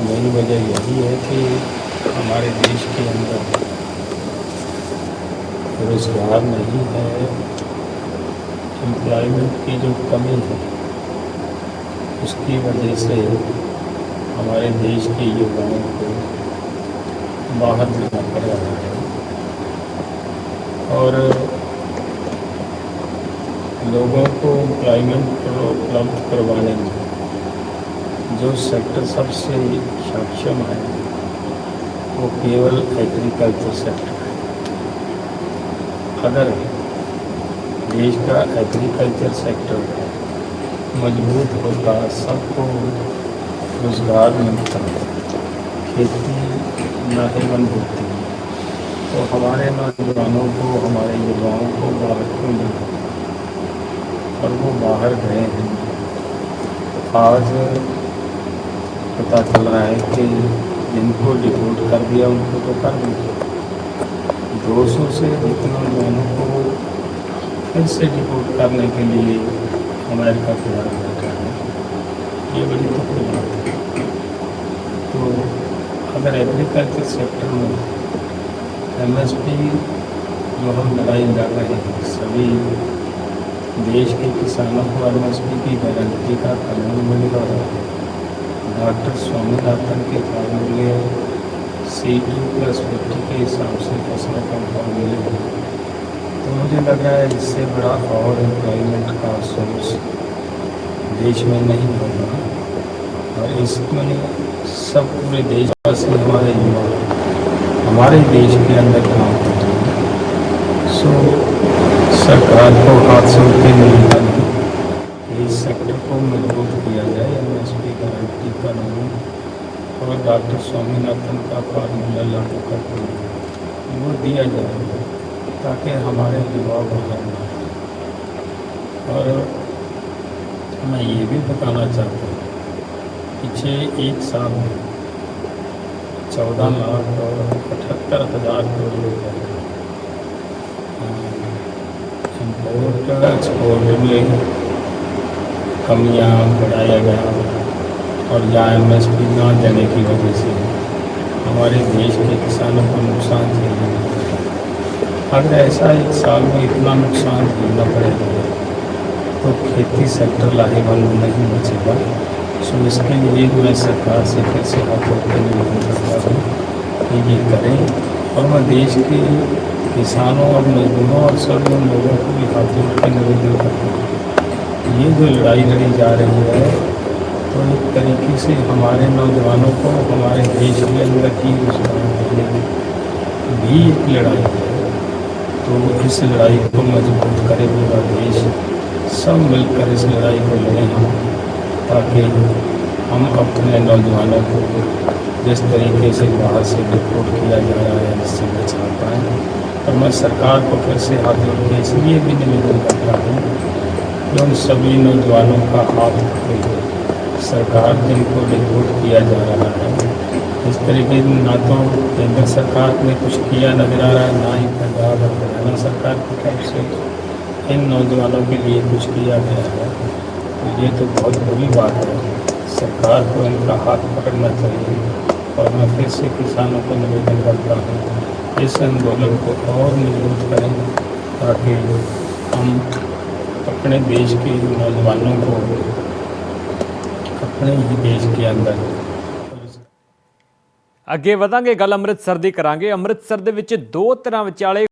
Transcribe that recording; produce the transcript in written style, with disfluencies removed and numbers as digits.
Main वजह यही है कि हमारे देश के अंदर रोज़गार नहीं है, एम्प्लॉयमेंट की जो कमी है उसकी वजह से हमारे देश के युवाओं को बाहर जाना पड़ रहा है। और लोगों को एम्प्लॉयमेंट उपलब्ध करवाने में जो सेक्टर सबसे सक्षम है वो केवल एग्रीकल्चर सेक्टर है। अगर देश का एग्रीकल्चर सेक्टर मजबूत होता, सबको रोज़गार मिलता, खेती लाहेवंद होती, तो हमारे नौजवानों को, हमारे युवाओं को बाहर क्यों जाना, और वो बाहर गए हैं। आज पता चल रहा है कि जिनको डिपोर्ट कर दिया उनको तो कर दिया, 200 से अधिक नौजवानों को फिर से डिपोर्ट करने के लिए अमेरिका तैयार बैठा है। ये बड़ी दुख की बात है। तो अगर एग्रीकल्चर सेक्टर में एमएसपी जो हम लड़ाई लड़ रहे हैं, सभी देश के किसानों को एमएसपी की गारंटी का कानून मिल रहा है, डॉक्टर स्वामीनाथन के फार्मूले CE+50 के हिसाब से फसलों का भाव मिलेगा, तो मुझे लग रहा है इससे बड़ा और एम्प्लॉयमेंट का सोर्स देश में नहीं होगा। और इसमें सब पूरे देशवासी, हमारे युवा हमारे देश के अंदर काम कर रहे हैं। सो सरकार को हाथ से उठे निवेदन है कि इस सेक्टर को मजबूत किया जाए, एमएसपी गारंटी कानून और डॉक्टर स्वामीनाथन का फार्मूला लागू करके वो दिया जाए ताकि हमारे युवा बाहर न आए। और मैं ये भी बताना चाहता हूँ, पीछे एक साल में 14,78,000 करोड़ रुपये इम्पोर्ट एक्सपोर्ट में कमियाँ बढ़ाया गया, और या एमएसपी ना देने की वजह से हमारे देश के किसानों को नुकसान झेलना पड़ेगा। अगर ऐसा एक साल में इतना नुकसान झेलना पड़ेगा तो खेती सेक्टर लाहेवंद नहीं बचेगा। सो इसके लिए मैं सरकार से फिर से हाथ जोड़कर निवेदन करता हूँ कि ये करें। और मैं देश के किसानों और मजदूरों और सभी उन लोगों को भी हाथ जोड़कर निवेदन करता हूँ, ये जो लड़ाई लड़ी जा रही है तो एक तरीके से हमारे नौजवानों को हमारे देश के अंदर ही रोजगार देने की भी एक लड़ाई है। तो इस लड़ाई को मजबूत करे पूरा देश, सब मिलकर इस लड़ाई को लड़ें हम, ताकि हम अपने नौजवानों को जिस तरीके से बाहर से डिपोर्ट किया जा रहा है इससे बचा पाएँ। और मैं सरकार को फिर से हाथ जोड़ के इसलिए भी निवेदन करता हूँ कि उन सभी नौजवानों का हाथ पकड़े। सरकार जिनको डिपोर्ट किया जा रहा है, इस तरीके से ना तो केंद्र सरकार ने कुछ किया नजर आ रहा है, ना ही पंजाब और हरियाणा सरकार की तरफ से इन नौजवानों के लिए कुछ किया गया है। तो ये तो बहुत बुरी बात है, सरकार को इनका हाथ पकड़ना चाहिए। और मैं फिर से किसानों को निवेदन करता हूँ इस आंदोलन को और मजबूत करें, ताकि हम अपने देश के नौजवानों को अपने ही देश के अंदर। ਅੱਗੇ ਵਧਾਂਗੇ ਗੱਲ ਅੰਮ੍ਰਿਤਸਰ ਦੀ ਕਰਾਂਗੇ। ਅੰਮ੍ਰਿਤਸਰ ਦੇ ਵਿੱਚ ਦੋ ਧਿਰਾਂ ਵਿਚਾਲੇ